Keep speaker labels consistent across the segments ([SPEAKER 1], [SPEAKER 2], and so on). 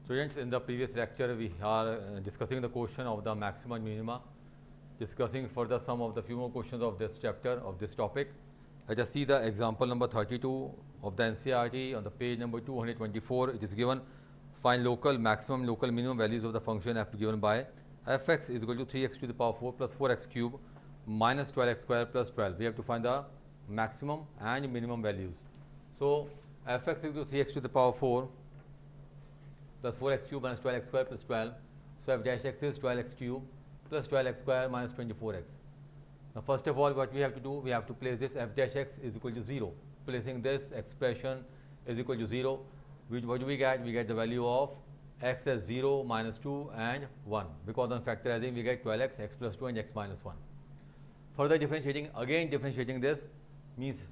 [SPEAKER 1] Students, in the previous lecture we are discussing the question of the maxima and minima, discussing further some of the few more questions of this chapter, of this topic. Let us see the example number 32 of the NCERT on the page number 224. It is given, find local maximum, local minimum values of the function f given by fx is equal to 3x to the power 4 plus 4x cube minus 12x square plus 12. We have to find the maximum and minimum values. So fx is equal to 3x to the power 4 plus 4x cube minus 12x square plus 12. So f dash x is 12x cube plus 12x square minus 24x. Now first of all, what we have to do, we have to place this f dash x is equal to 0. Placing this expression is equal to 0, what do we get? We get the value of x as 0, minus 2 and 1, because on factorizing we get 12x, x plus 2 and x minus 1. Further differentiating, again differentiating this means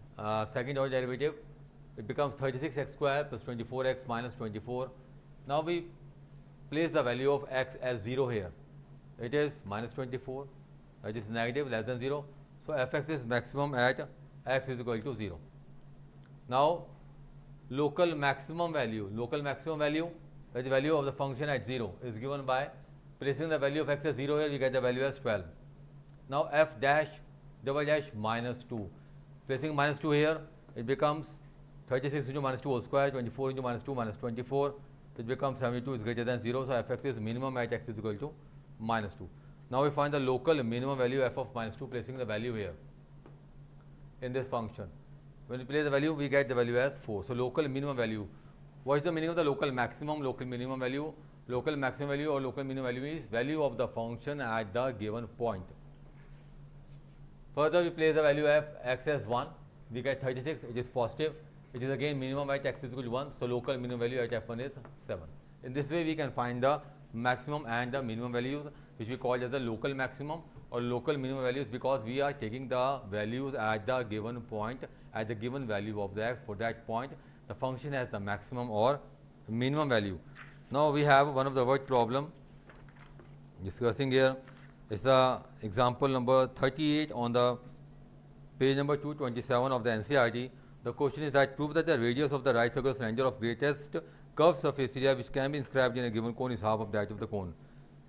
[SPEAKER 1] second order derivative, it becomes 36x square plus 24x minus 24. Now we place the value of x as 0 here. It is minus 24, that is negative, less than 0. So fx is maximum at x is equal to 0. Now local maximum value, that is value of the function at 0 is given by placing the value of x as 0 here, we get the value as 12. Now f dash double dash minus 2, placing minus 2 here, it becomes 36 into minus 2 whole square, 24 into minus 2 minus 24, it becomes 72 is greater than 0. So fx is minimum at x is equal to minus 2. Now we find the local minimum value f of minus 2, placing the value here in this function. When we place the value, we get the value as 4. So local minimum value. What is the meaning of the local maximum, local minimum value? Local maximum value or local minimum value is value of the function at the given point. Further, we place the value of x as 1, we get 36, it is positive. It is again minimum at x is equal to 1, so local minimum value at f1 is 7. In this way, we can find the maximum and the minimum values, which we call as the local maximum or local minimum values, because we are taking the values at the given point, at the given value of the x. For that point, the function has the maximum or minimum value. Now we have one of the word problem discussing here. It's the example number 38 on the page number 227 of the NCERT. The question is that prove that the radius of the right circular cylinder of greatest curved surface area which can be inscribed in a given cone is half of that of the cone.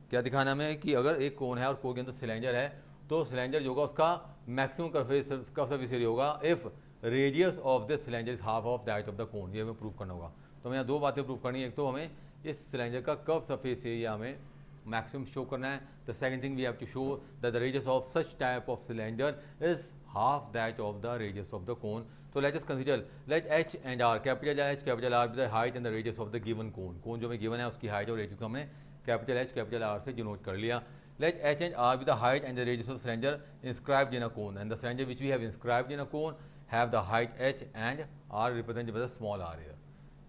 [SPEAKER 1] क्या दिखाना हमें कि अगर एक कोन है और कोन के अंदर सिलेंडर है, तो सिलेंडर जो होगा उसका मैक्सिमम कर्व सर्फेस एरिया होगा if radius of the cylinder is half of that of the cone. ये हमें प्रूव करना होगा. तो हमें यहाँ दो बातें प्रूव करनी है. एक तो हमें इस सिलेंडर का कर्व सर्फेस एरिया हमें मैक्सिमम शो करना है. The second thing we have to show that the radius of such type of cylinder is half that of the radius of the cone. So let us consider, let h and r, capital H, capital R be the height and the radius of the given cone. Cone जो हमें given है उसकी height और radius को हमने capital H, capital R से denote कर लिया. Let h and r be the height and the radius of cylinder inscribed in a cone, and the cylinder which we have inscribed in a cone have the height h and r represented by the small r here.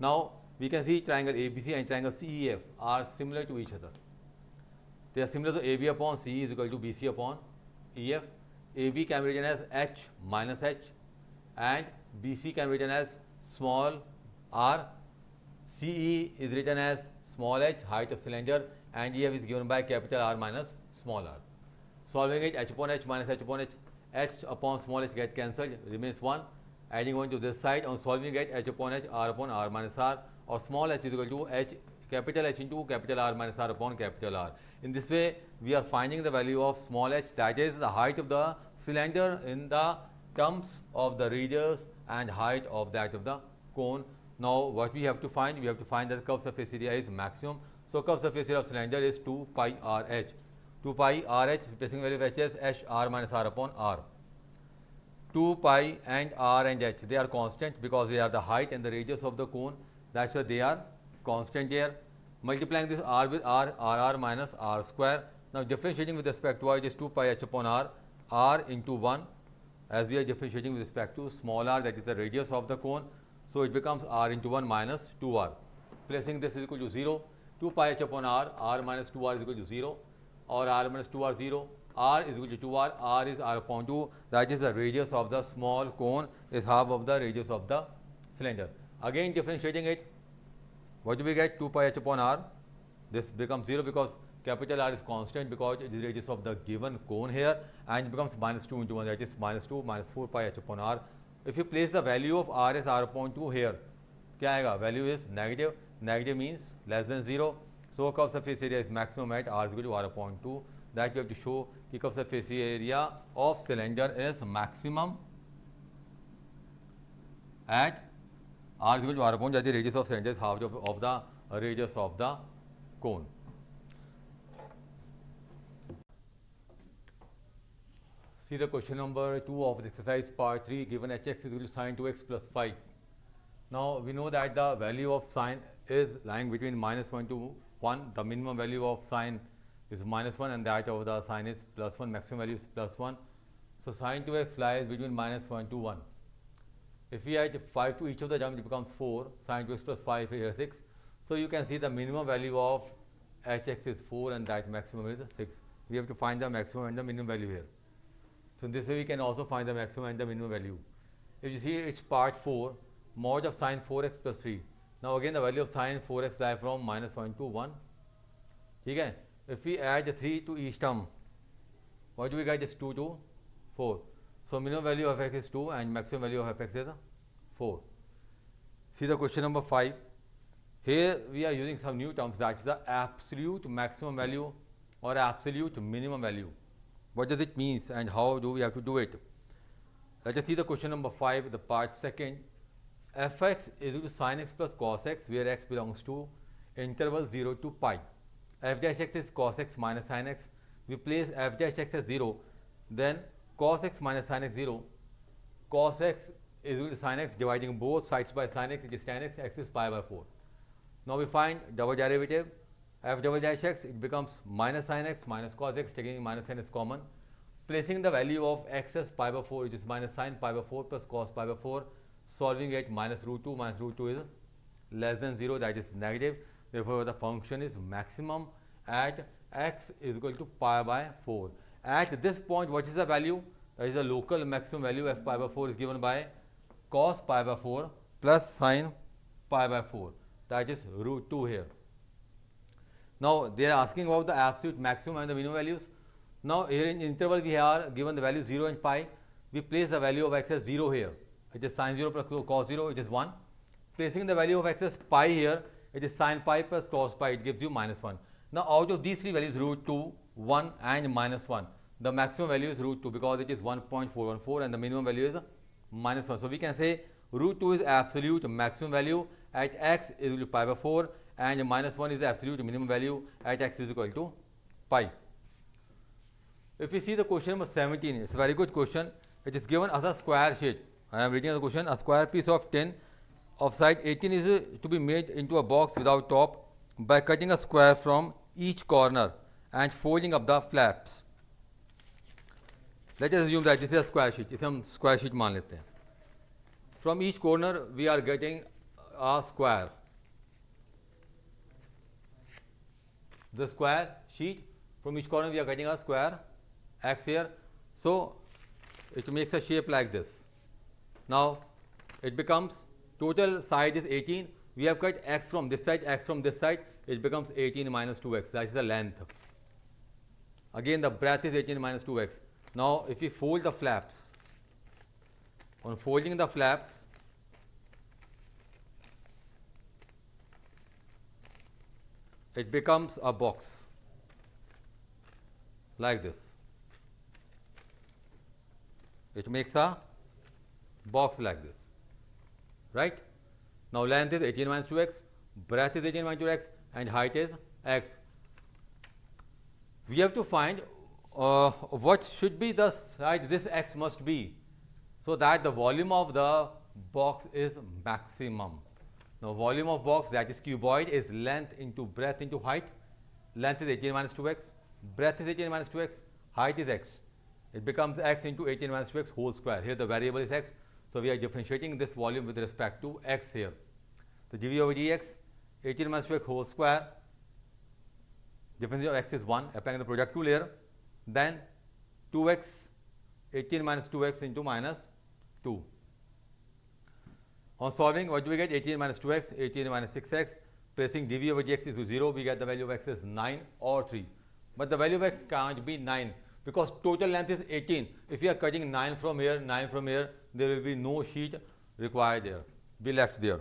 [SPEAKER 1] Now we can see triangle ABC and triangle CEF are similar to each other. They are similar to AB upon CE is equal to BC upon EF. AB can be written as h minus h and BC can be written as small r. CE is written as small h, height of cylinder, and EF is given by capital R minus small r. Solving it, h upon h minus h upon small h get cancelled, remains 1. Adding 1 to this side, on solving it, h upon h, r upon r minus r, or small h is equal to h, capital H into capital R minus r upon capital R. In this way, we are finding the value of small h, that is the height of the cylinder in the terms of the radius and height of that of the cone. Now what we have to find? We have to find that the curved surface area is maximum. So curved surface area of cylinder is 2 pi RH. 2 pi RH, replacing value of h as h r minus r upon r. 2 pi and r and h, they are constant because they are the height and the radius of the cone. That's why they are constant here. Multiplying this r with r minus r square. Now differentiating with respect to r, it is 2 pi h upon r into 1, as we are differentiating with respect to small r, that is the radius of the cone. So it becomes r into 1 minus 2r. Placing this is equal to 0. 2 pi h upon r minus 2r is equal to 0, or r minus 2r 0. R is equal to 2r, r is r upon 2, that is the radius of the small cone is half of the radius of the cylinder. Again differentiating it, what do we get? 2 pi h upon r. This becomes 0 because capital R is constant, because it is the radius of the given cone here, and it becomes minus 2 into 1, that is minus 2 minus 4 pi h upon r. If you place the value of r as r upon 2 here, क्या आएगा? Value is negative. Negative means less than 0. So curve surface area is maximum at r is equal to r upon 2. That we have to show the curve surface area of cylinder is maximum at r is equal to r upon, that the radius of cylinder is half of the radius of the cone. See the question number 2 of the exercise part 3, given hx is equal to sin 2x plus 5. Now we know that the value of sine is lying between -1 to 1. The minimum value of sine is -1 and that of the sine is +1, maximum value is +1. So sin 2x lies between -1 to 1. If we add 5 to each of the terms, it becomes 4, sin 2x plus 5 here 6. So you can see the minimum value of hx is 4 and that maximum is 6. We have to find the maximum and the minimum value here. So in this way we can also find the maximum and the minimum value. If you see it's part 4, mod of sin 4x plus 3. Now again the value of sin 4x lies from -1 to 1. Okay? If we add 3 to each term, what do we get? Is 2 to 4. So minimum value of f is 2 and maximum value of fx is 4. See the question number 5. Here we are using some new terms, that is the absolute maximum value or absolute minimum value. What does it mean and how do we have to do it? Let us see the question number 5, the part 2nd. Fx is equal to sin x plus cos x, where x belongs to interval 0 to pi. F dash x is cos x minus sin x. We place f dash x as 0, then cos x minus sin x 0. Cos x is equal to sin x, dividing both sides by sin x, it is tan x, x is pi by 4. Now we find double derivative. F double dash x, it becomes minus sin x minus cos x, taking minus sin is common. Placing the value of x as pi by 4, which is minus sin pi by 4 plus cos pi by 4, solving it minus root 2 is less than 0, that is negative. Therefore the function is maximum at x is equal to pi by 4. At this point, what is the value? That is the local maximum value. F pi by 4 is given by cos pi by 4 plus sin pi by 4, that is root 2 here. Now they are asking about the absolute maximum and the minimum values. Now here in interval we are given the value 0 and pi. We place the value of x as 0 here. It is sin 0 plus cos 0, it is 1. Placing the value of x as pi here, it is sin pi plus cos pi, it gives you -1. Now out of these three values, root 2, 1 and -1, the maximum value is root 2 because it is 1.414 and the minimum value is -1. So we can say root 2 is absolute maximum value at x is equal to pi by 4 and -1 is the absolute minimum value at x is equal to pi. If we see the question number 17, it's a very good question. It is given as a square sheet. I am reading the question. A square piece of tin of side 18 is to be made into a box without top by cutting a square from each corner and folding up the flaps. Let us assume that this is a square sheet. इसे हम square sheet मान लेते हैं. From each corner we are getting a square. The square sheet, from each corner we are getting a square x here. So it makes a shape like this. Now it becomes total side is 18. We have cut x from this side, x from this side. It becomes 18 minus 2x. That is the length. Again the breadth is 18 minus 2x. Now if we fold the flaps, on folding the flaps, it becomes a box like this. It makes a box like this, right? Now length is 18 minus 2x, breadth is 18 minus 2x and height is x. We have to find what should be the side this x must be, so that the volume of the box is maximum. Now volume of box, that is cuboid, is length into breadth into height. Length is 18 minus 2x, breadth is 18 minus 2x, height is x. It becomes x into 18 minus 2x whole square. Here the variable is x. So we are differentiating this volume with respect to x here. So dv over dx, 18 minus 2x whole square, difference of x is 1, applying the product rule here. Then 2x, 18 minus 2x into minus 2. On solving, what do we get? 18 minus 2x, 18 minus 6x. Placing dv over dx is to 0, we get the value of x is 9 or 3. But the value of x can't be 9 because total length is 18. If you are cutting 9 from here, 9 from here, there will be no sheet required there, be left there.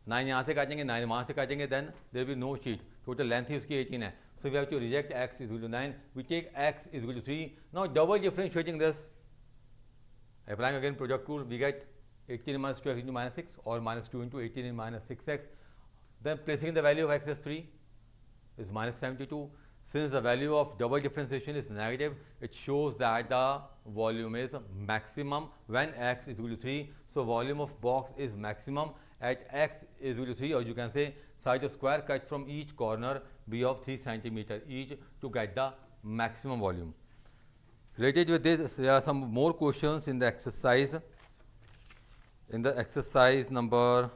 [SPEAKER 1] 9 यहाँ से काटेंगे, 9 वहाँ से काटेंगे, then there will be no sheet. Total length ही उसकी 18 है. So we have to reject x is equal to 9. We take x is equal to 3. Now double differentiating this, applying again product rule, we get 18 minus 12 into minus 6 or minus 2 into 18 in minus 6x. Then placing the value of x as 3 is minus 72. Since the value of double differentiation is negative, it shows that the volume is maximum when x is equal to 3. So volume of box is maximum at x is equal to 3, or you can say side of square cut from each corner be of 3 centimeter each to get the maximum volume. Related with this, there are some more questions in the exercise. In the exercise number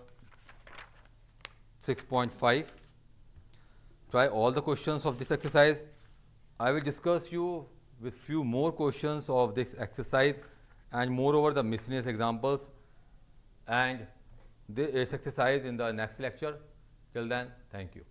[SPEAKER 1] 6.5, try all the questions of this exercise. I will discuss you with few more questions of this exercise and moreover the miscellaneous examples and this exercise in the next lecture. Till then, thank you.